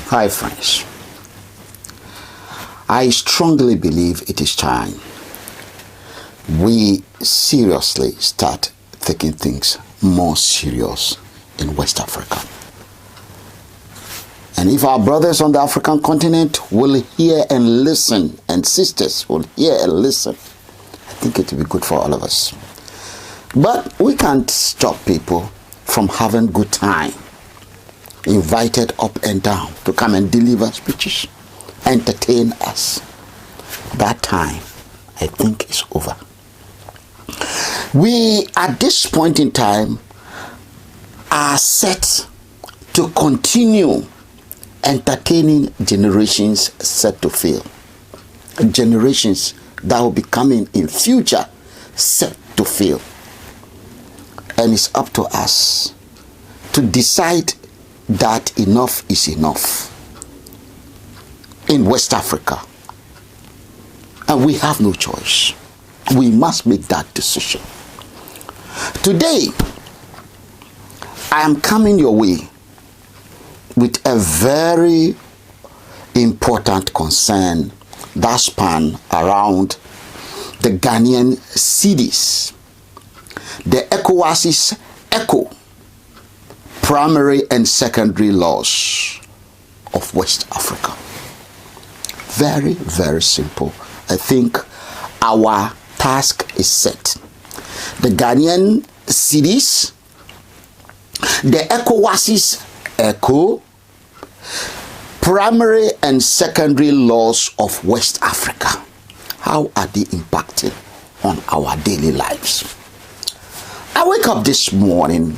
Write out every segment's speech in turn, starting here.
Hi friends, I strongly believe it is time we seriously start taking things more serious in West Africa. And if our brothers on the African continent will hear and listen, and sisters will hear and listen, I think it will be good for all of us. But we can't stop people from having good time, invited up and down to come and deliver speeches, entertain us. That time, I think, is over. We, at this point in time, are set to continue entertaining generations set to fail. Generations that will be coming in future set to fail. And it's up to us to decide that enough is enough in West Africa. And we have no choice. We must make that decision. Today, I am coming your way with a very important concern that span around the Ghanaian CEDIs, the ECOWAS Primary and Secondary Laws of West Africa. Very, very simple. I think our task is set. The Ghanaian CEDIs, the ECOWAS Primary and Secondary Laws of West Africa. How are they impacting on our daily lives? I wake up this morning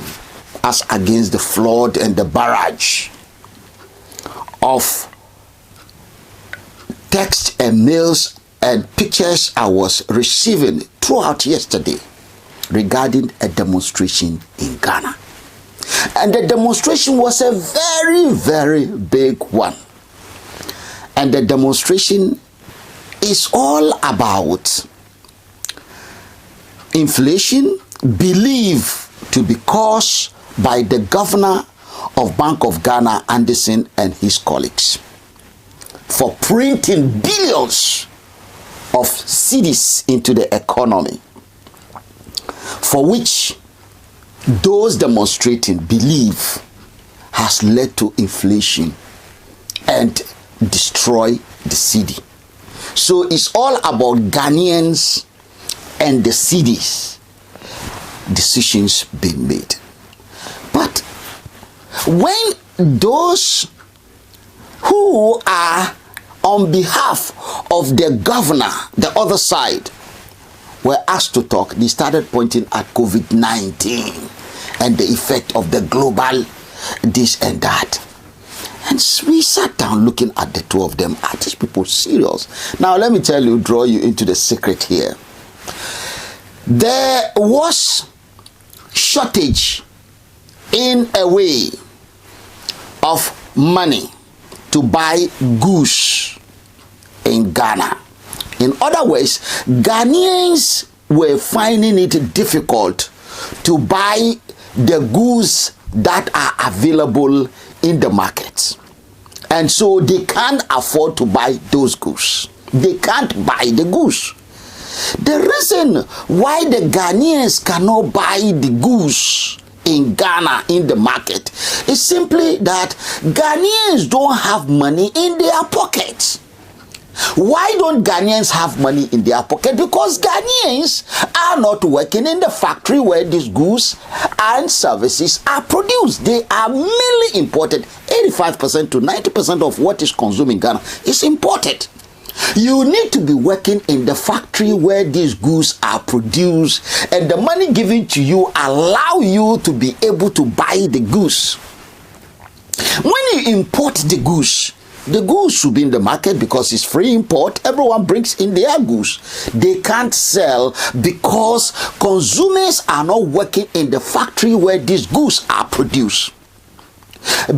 as against the flood and the barrage of text and mails and pictures I was receiving throughout yesterday regarding a demonstration in Ghana. And the demonstration was a very, very big one. And the demonstration is all about inflation believed to be caused by the governor of Bank of Ghana, Anderson, and his colleagues for printing billions of cedis into the economy, for which those demonstrating believe has led to inflation and destroy the cedi. So it's all about Ghanaians and the cedis decisions being made. But when those who are on behalf of the governor, the other side, were asked to talk, they started pointing at COVID-19 and the effect of the global this and that. And we sat down looking at the two of them. Are these people serious? Now let me tell you, draw you into the secret here. There was shortage in a way of money to buy goods in Ghana. In other words, Ghanaians were finding it difficult to buy the goods that are available in the market. And so they can't afford to buy those goods. They can't buy the goods. The reason why the Ghanaians cannot buy the goods in Ghana in the market is simply that Ghanaians don't have money in their pockets. Why don't Ghanaians have money in their pocket? Because Ghanaians are not working in the factory where these goods and services are produced. They are mainly imported. 85% to 90% of what is consumed in Ghana is imported. You need to be working in the factory where these goods are produced, and the money given to you allow you to be able to buy the goods. When you import the goods should be in the market because it's free import. Everyone brings in their goods. They can't sell because consumers are not working in the factory where these goods are produced.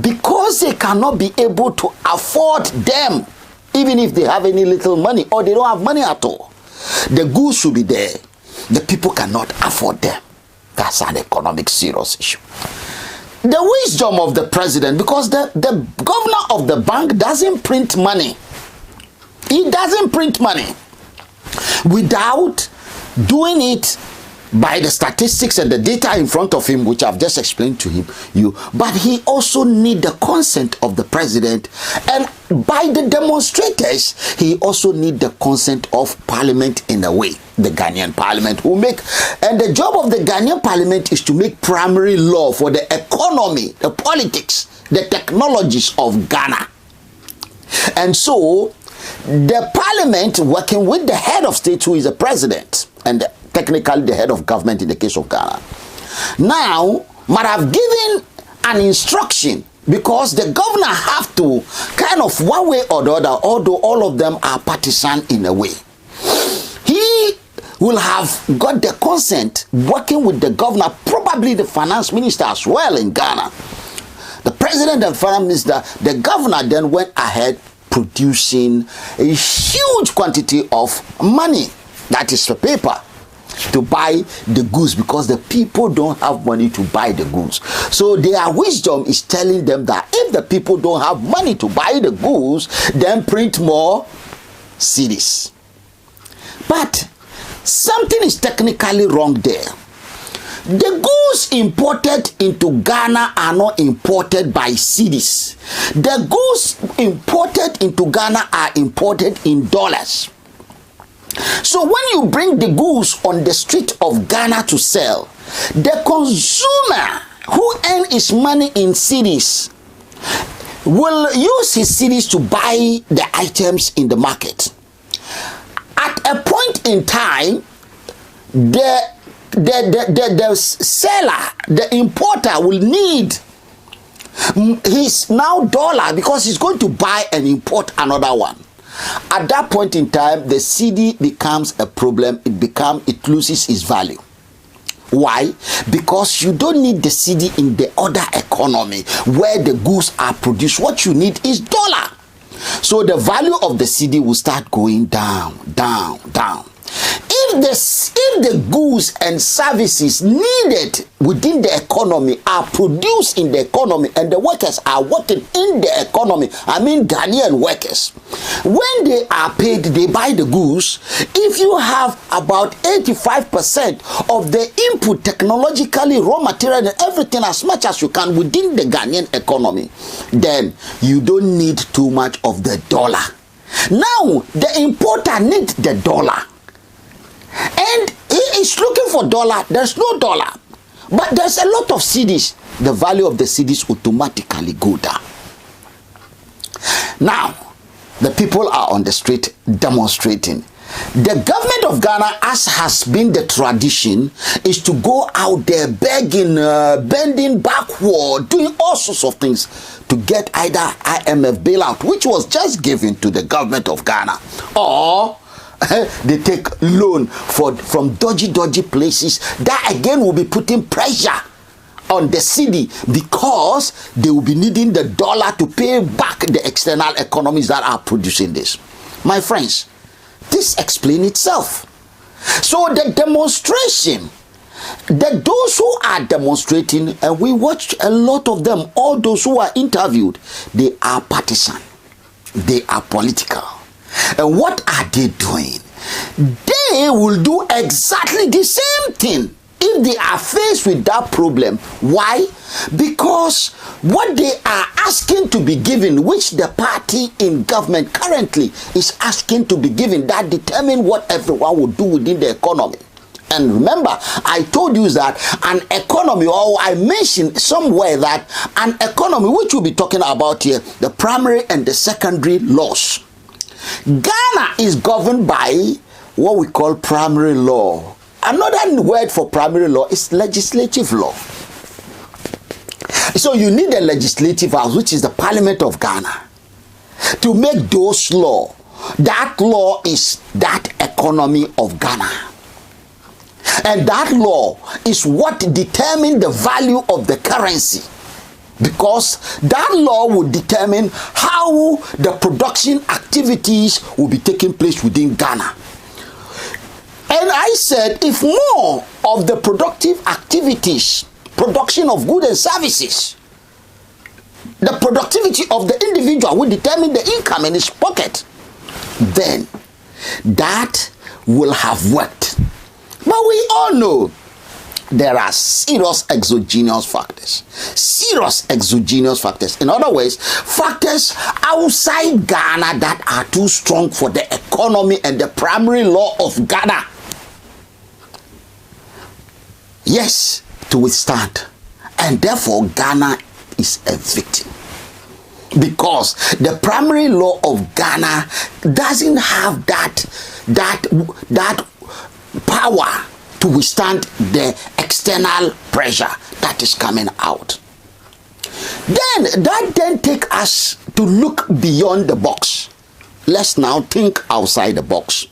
Because they cannot be able to afford them, even if they have any little money or they don't have money at all. The goods should be there. The people cannot afford them. That's an economic serious issue. the wisdom of the president, because the governor of the bank doesn't print money. He doesn't print money without doing it by the statistics and the data in front of him, which I've just explained to you. But he also needs the consent of the president, and by the demonstrators, he also needs the consent of parliament in a way. The Ghanaian parliament will make, and the job of the Ghanaian parliament is to make primary law for the economy, the politics, the technologies of Ghana. And so, the parliament, working with the head of state, who is the president, and technically the head of government in the case of Ghana, now might have given an instruction, because the governor have to kind of one way or the other, although all of them are partisan in a way, he will have got the consent working with the governor, probably the finance minister as well in Ghana. The president and finance minister, the governor then went ahead producing a huge quantity of money, that is for paper, to buy the goods, because the people don't have money to buy the goods. So their wisdom is telling them that if the people don't have money to buy the goods, then print more cedis. But something is technically wrong there. The goods imported into Ghana are not imported by cedis. The goods imported into Ghana are imported in dollars. So when you bring the goods on the street of Ghana to sell, the consumer who earns his money in cedis will use his cedis to buy the items in the market. At a point in time, the seller, the importer, will need his now dollar, because he's going to buy and import another one. At that point in time, the cedi becomes a problem. It loses its value. Why? Because you don't need the cedi in the other economy where the goods are produced. What you need is dollar. So the value of the cedi will start going down, down, down. If the goods and services needed within the economy are produced in the economy, and the workers are working in the economy, I mean Ghanaian workers, when they are paid, they buy the goods. If you have about 85% of the input, technologically, raw material and everything, as much as you can within the Ghanaian economy, then you don't need too much of the dollar. Now, the importer needs the dollar, and he is looking for dollar. There's no dollar, but there's a lot of cedis. The value of the cedis automatically go down. Now, the people are on the street demonstrating. The government of Ghana, as has been the tradition, is to go out there begging, bending backward, doing all sorts of things to get either IMF bailout, which was just given to the government of Ghana, or they take loan from dodgy places. That again will be putting pressure on the cedi, because they will be needing the dollar to pay back the external economies that are producing this. My friends, this explains itself. So the demonstration, those who are demonstrating, and we watched a lot of them, all those who are interviewed, they are partisan, they are political. And what are they doing? They will do exactly the same thing if they are faced with that problem. Why? Because what they are asking to be given, which the party in government currently is asking to be given, that determine what everyone will do within the economy. And remember, I told you that an economy, or I mentioned somewhere that an economy, which we'll be talking about here, the primary and the secondary laws. Ghana is governed by what we call primary law. Another word for primary law is legislative law. So you need a legislative house, which is the Parliament of Ghana, to make those laws. That law is that economy of Ghana. And that law is what determines the value of the currency, because that law will determine how the production activities will be taking place within Ghana. And I said, if more of the productive activities production of goods and services. The productivity of the individual will determine the income in his pocket. Then that will have worked. But we all know there are serious exogenous factors. Serious exogenous factors. In other words, factors outside Ghana that are too strong for the economy and the primary law of Ghana. Yes, to withstand. And therefore, Ghana is a victim. Because the primary law of Ghana doesn't have that power to withstand the external pressure that is coming out. That then take us to look beyond the box. Let's now think outside the box.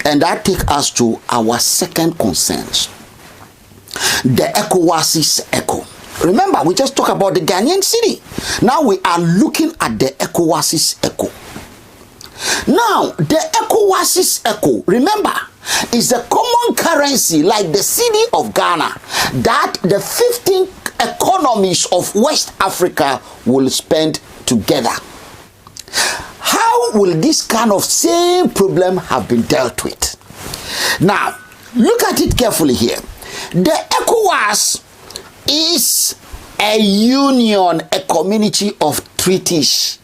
And that take us to our second concerns. The ECOWAS's ECO. Remember, we just talked about the Ghanaian CEDI. Now we are looking at the ECOWAS's ECO. Now, the ECOWAS's ECO, remember, is a common currency like the CEDI of Ghana that the 15 economies of West Africa will spend together. How will this kind of same problem have been dealt with? Now, look at it carefully here. The ECOWAS is a union, a community of treaties,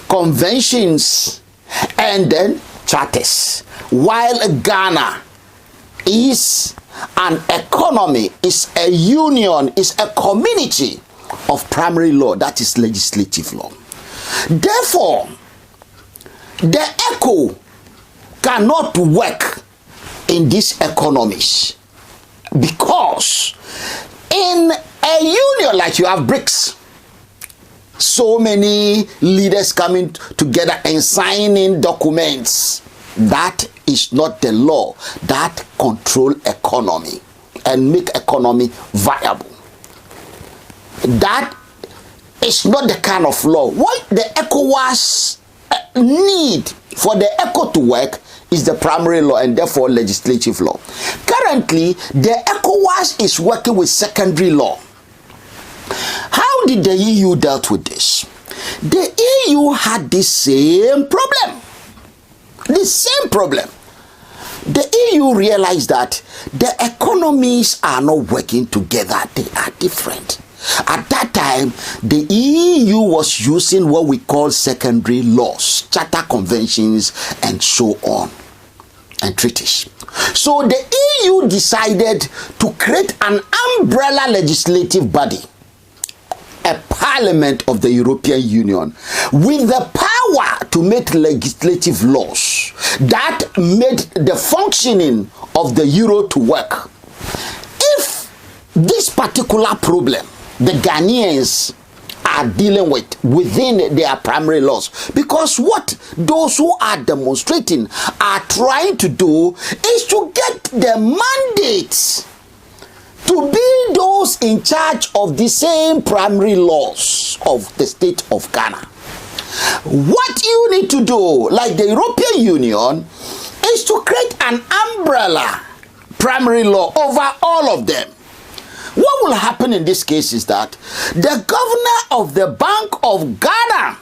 conventions, and then charters. While Ghana is an economy, is a union, is a community of primary law, that is legislative law. Therefore, the ECO cannot work in these economies because in a union like you have BRICS, so many leaders coming together and signing documents, that is not the law that control economy and make economy viable. That is not the kind of law. What the ECOWAS need for the ECO to work is the primary law and therefore legislative law. Currently, the ECOWAS is working with secondary law. How did the EU dealt with this? The EU had the same problem. The same problem. The EU realized that the economies are not working together. They are different. At that time, the EU was using what we call secondary laws, charter conventions, and so on, and treaties. So the EU decided to create an umbrella legislative body, a parliament of the European Union, with the power to make legislative laws that made the functioning of the euro to work. If this particular problem the Ghanaians are dealing with within their primary laws, because what those who are demonstrating are trying to do is to get the mandates to be those in charge of the same primary laws of the state of Ghana. What you need to do, like the European Union, is to create an umbrella primary law over all of them. What will happen in this case is that the governor of the Bank of Ghana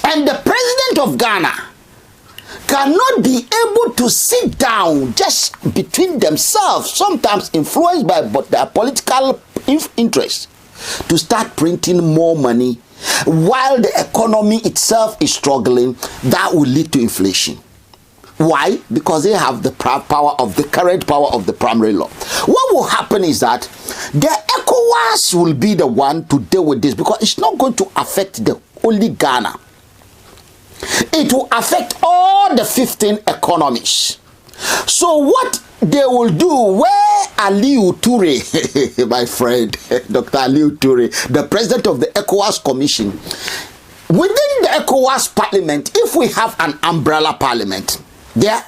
and the president of Ghana cannot be able to sit down just between themselves, sometimes influenced by their political interests, to start printing more money while the economy itself is struggling. That will lead to inflation. Why? Because they have the power of the current power of the primary law. What will happen is that the ECOWAS will be the one to deal with this, because it's not going to affect only Ghana. It will affect all the 15 economies. So what they will do, where Aliu Ture, my friend, Dr. Aliu Ture, the president of the ECOWAS Commission, within the ECOWAS Parliament, if we have an umbrella parliament, they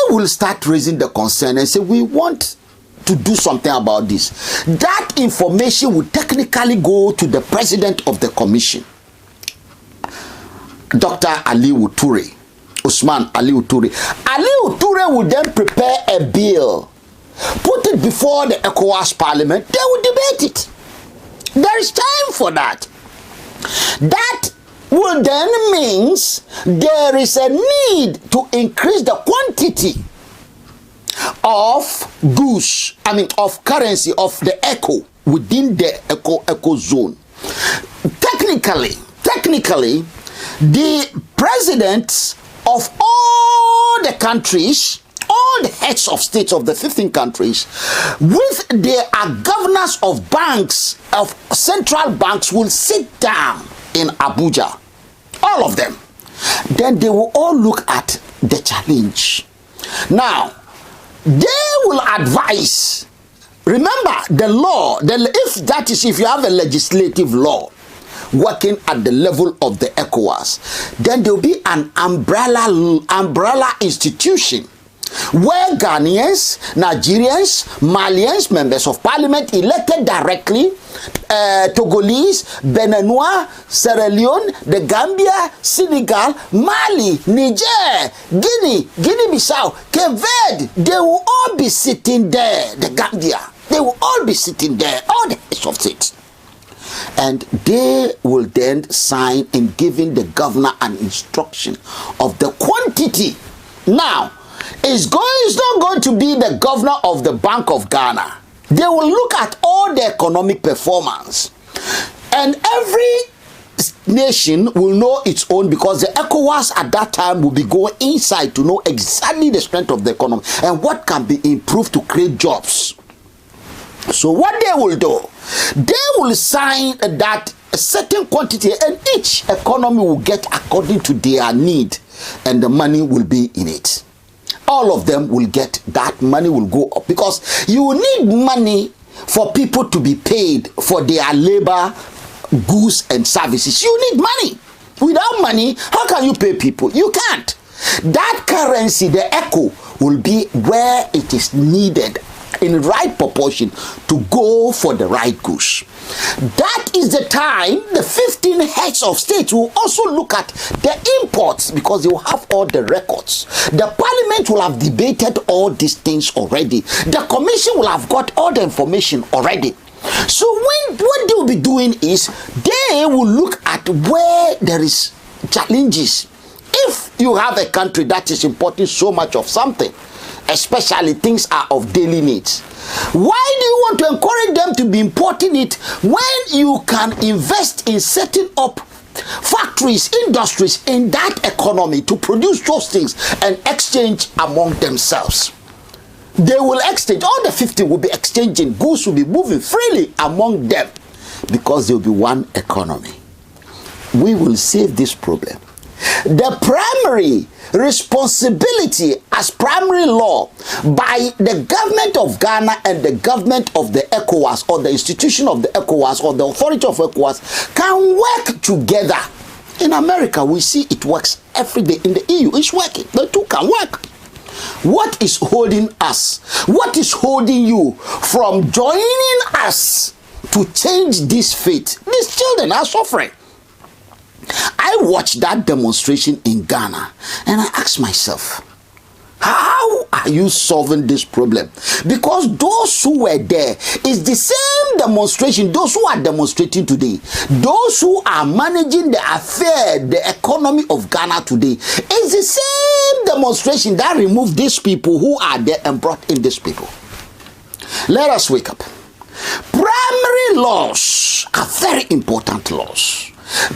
will start raising the concern and say, we want to do something about this. That information will technically go to the president of the commission, Dr. Aliu Ture, Usman Aliu Ture. Aliu Ture will then prepare a bill put it before the ECOWAS Parliament, they will debate it. There is time for that. That will then means there is a need to increase the quantity of goods, of currency, of the eco within the eco zone. Technically, the presidents of all the countries, all the heads of states of the 15 countries, with their governors of banks, of central banks, will sit down in Abuja, all of them. Then they will all look at the challenge. Now, they will advise. Remember, the law, if you have a legislative law working at the level of the ECOWAS, then there will be an umbrella institution where Ghanaians, Nigerians, Malians, members of parliament elected directly, Togolese, Beninois, Sierra Leone, the Gambia, Senegal, Mali, Niger, Guinea-Bissau, Cape Verde, they will all be sitting there, the Gambia, they will all be sitting there, all the heads of states. And they will then sign in giving the governor an instruction of the quantity. Now, it's not going to be the governor of the Bank of Ghana. They will look at all the economic performance. And every nation will know its own, because the ECOWAS at that time will be going inside to know exactly the strength of the economy and what can be improved to create jobs. So what they will do, they will sign that a certain quantity, and each economy will get according to their need, and the money will be in it. All of them will get that money, will go up, because you need money for people to be paid for their labor, goods and services. You need money. Without money, how can you pay people? You can't. That currency, the echo, will be where it is needed in right proportion to go for the right goods. That is the time the 15 heads of states will also look at the imports, because they will have all the records. The parliament will have debated all these things already. The commission will have got all the information already. So what they will be doing is they will look at where there is challenges. If you have a country that is importing so much of something, especially things are of daily needs, why do you want to encourage them to be importing it when you can invest in setting up factories, industries in that economy to produce those things and exchange among themselves? They will exchange, all the 15 will be exchanging, goods will be moving freely among them, because there will be one economy. We will save this problem. The primary responsibility as primary law by the government of Ghana and the government of the ECOWAS, or the institution of the ECOWAS, or the authority of ECOWAS, can work together. In America, we see it works every day. In the EU, it's working. The two can work. What is holding us? What is holding you from joining us to change this fate? These children are suffering. I watched that demonstration in Ghana and I asked myself, how are you solving this problem? Because those who were there is the same demonstration, those who are demonstrating today, those who are managing the affair, the economy of Ghana today, is the same demonstration that removed these people who are there and brought in these people. Let us wake up. Primary laws are very important laws.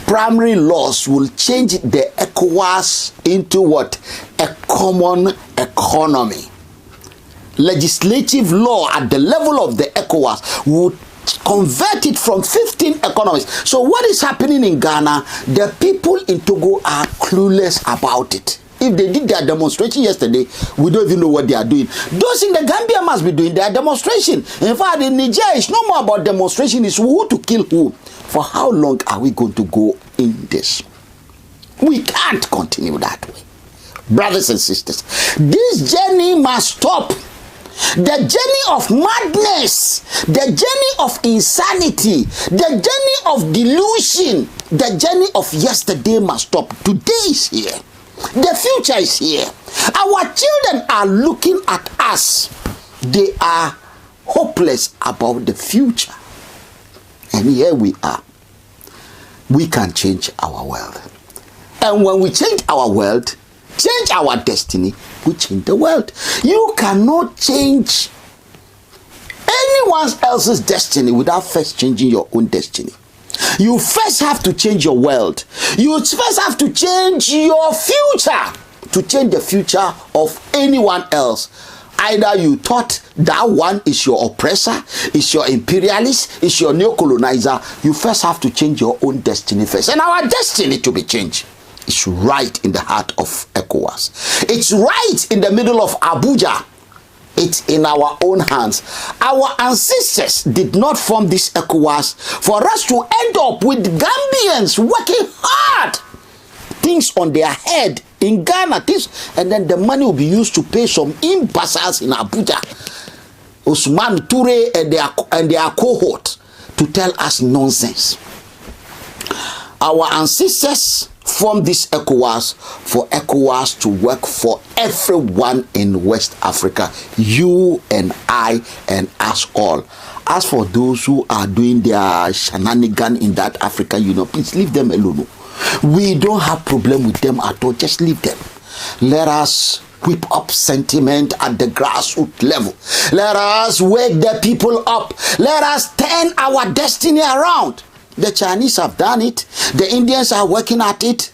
Primary laws will change the ECOWAS into what? A common economy. Legislative law at the level of the ECOWAS would convert it from 15 economies. So what is happening in Ghana? The people in Togo are clueless about it. If they did their demonstration yesterday, we don't even know what they are doing. Those in the Gambia must be doing their demonstration. In fact, in Niger, it's no more about demonstration, it's who to kill who. For how long are we going to go in this? We can't continue that way. Brothers and sisters, this journey must stop. The journey of madness, the journey of insanity, the journey of delusion, the journey of yesterday must stop. Today is here. The future is here. Our children are looking at us. They are hopeless about the future. And here we are. We can change our world. And when we change our world, change our destiny, we change the world. You cannot change anyone else's destiny without first changing your own destiny. You first have to change your world. You first have to change your future to change the future of anyone else. Either you thought that one is your oppressor, is your imperialist, is your neo-colonizer. You first have to change your own destiny first. And our destiny to be changed is right in the heart of ECOWAS. It's right in the middle of Abuja. It's in our own hands. Our ancestors did not form this ECOWAS for us to end up with Gambians working hard, things on their head in Ghana, and then the money will be used to pay some imbeciles in Abuja, Usman Toure and their cohort, to tell us nonsense. Our ancestors formed this ECOWAS for ECOWAS to work for everyone in West Africa, you and I and us all. As for those who are doing their shenanigans in that African Union, please leave them alone. We don't have problem with them at all. Just leave them. Let us whip up sentiment at the grassroots level. Let us wake the people up. Let us turn our destiny around. The Chinese have done it. The Indians are working at it.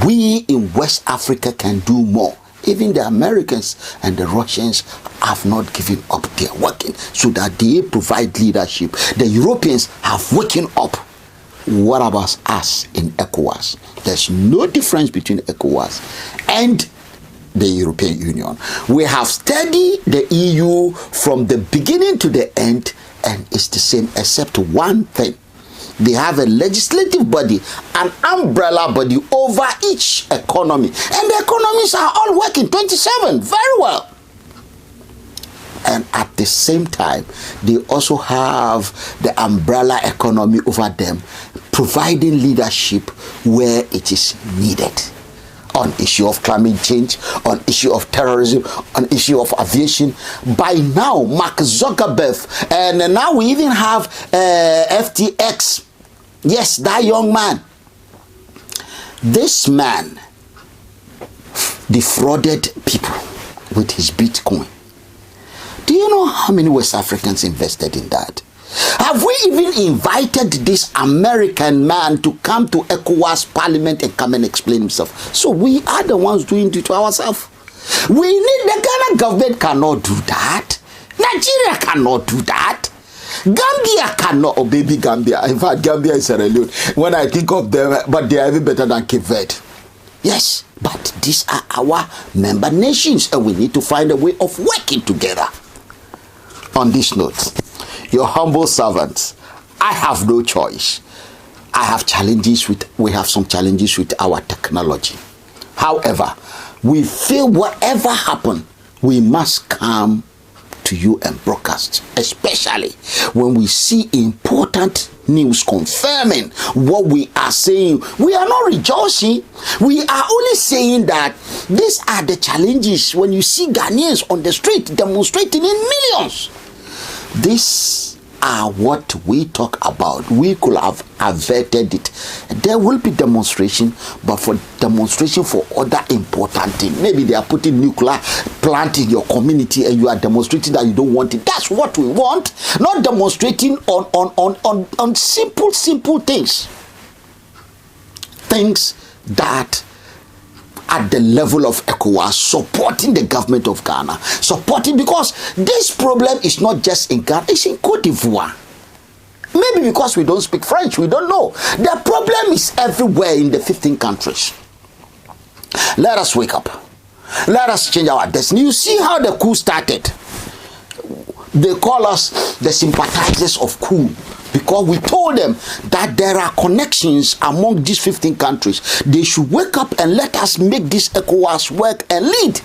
We in West Africa can do more. Even the Americans and the Russians have not given up their working so that they provide leadership. The Europeans have woken up. What about us in ECOWAS? There's no difference between ECOWAS and the European Union. We have studied the EU from the beginning to the end, and it's the same except one thing. They have a legislative body, an umbrella body over each economy. And the economies are all working 27 very well. And at the same time, they also have the umbrella economy over them, providing leadership where it is needed. On issue of climate change, on issue of terrorism, on issue of aviation. By now, Mark Zuckerberg, and now we even have FTX. Yes, that young man. This man defrauded people with his Bitcoin. Do you know how many West Africans invested in that? Have we even invited this American man to come to ECOWAS Parliament and come and explain himself? So we are the ones doing it to ourselves. We need, the Ghana government cannot do that. Nigeria cannot do that. Gambia cannot, oh baby Gambia. In fact, Gambia is Sierra Leone. When I think of them, but they are even better than Cape Verde. Yes, but these are our member nations and we need to find a way of working together. On this note, your humble servants, I have no choice. We have some challenges with our technology. However, we feel whatever happens, we must come to you and broadcast, especially when we see important news confirming what we are saying. We are not rejoicing. We are only saying that these are the challenges when you see Ghanaians on the street demonstrating in millions. These are what we talk about. We could have averted it. There will be demonstration, but for demonstration for other important things. Maybe they are putting nuclear plant in your community and you are demonstrating that you don't want it. That's what we want. Not demonstrating on simple things. Things that at the level of ECOWAS, supporting the government of Ghana, supporting, because this problem is not just in Ghana, it's in Cote d'Ivoire. Maybe because we don't speak French, we don't know. The problem is everywhere in the 15 countries. Let us wake up. Let us change our destiny. You see how the coup started. They call us the sympathizers of coup, because we told them that there are connections among these 15 countries. They should wake up and let us make this ECOWAS work and lead.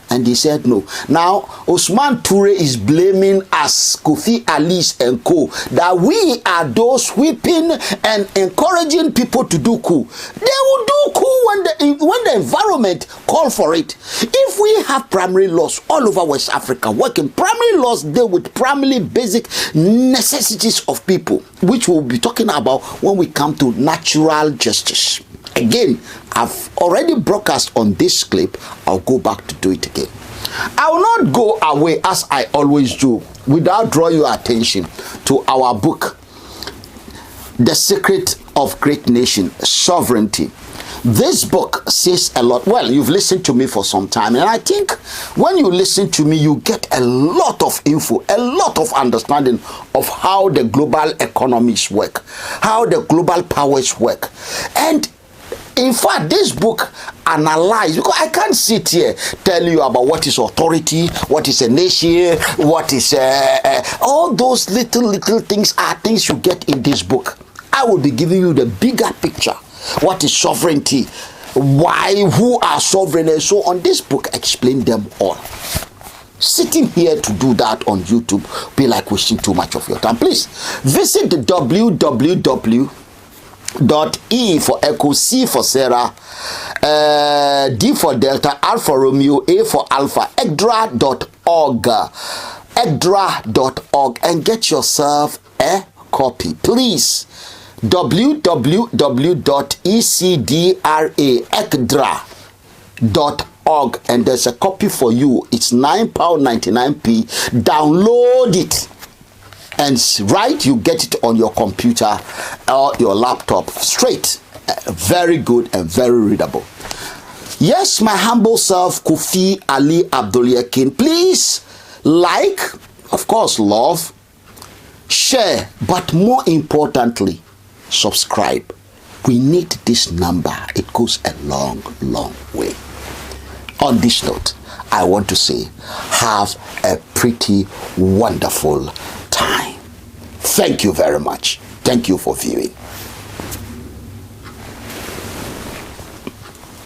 And they said no. Now, Usman Toure is blaming us, Kofi Ali and co, that we are those whipping and encouraging people to do coup. They will do coup when the when the environment call for it, if we have primary laws all over West Africa working, primary laws deal with primarily basic necessities of people, which we'll be talking about when we come to natural justice. Again, I've already broadcast on this clip. I'll go back to do it again. I will not go away, as I always do, without drawing your attention to our book, The Secret of Great Nation, Sovereignty. This book says a lot. Well, you've listened to me for some time, and I think when you listen to me, you get a lot of info, a lot of understanding of how the global economies work, how the global powers work. And in fact, this book analyzes, because I can't sit here telling you about what is authority, what is a nation, what is all those little things are things you get in this book. I will be giving you the bigger picture. What is sovereignty? Why? Who are sovereign? And so on. This book explains them all. Sitting here to do that on YouTube be like wasting too much of your time. Please visit www.e for Echo, C for Sarah, D for Delta, R for Romeo, A for Alpha, ECDRA.org, ECDRA.org, and get yourself a copy, please. www.ecdra.org, and there's a copy for you. It's £9.99p. Download it, and right, you get it on your computer or your laptop straight. Very good and very readable. Yes, my humble self, Kofi Ali Abdul-Yakin. Please like, of course, love, share, but more importantly, subscribe. We need this number. It goes a long way. On this note, I want to say, have a pretty wonderful time. Thank you very much. Thank you for viewing.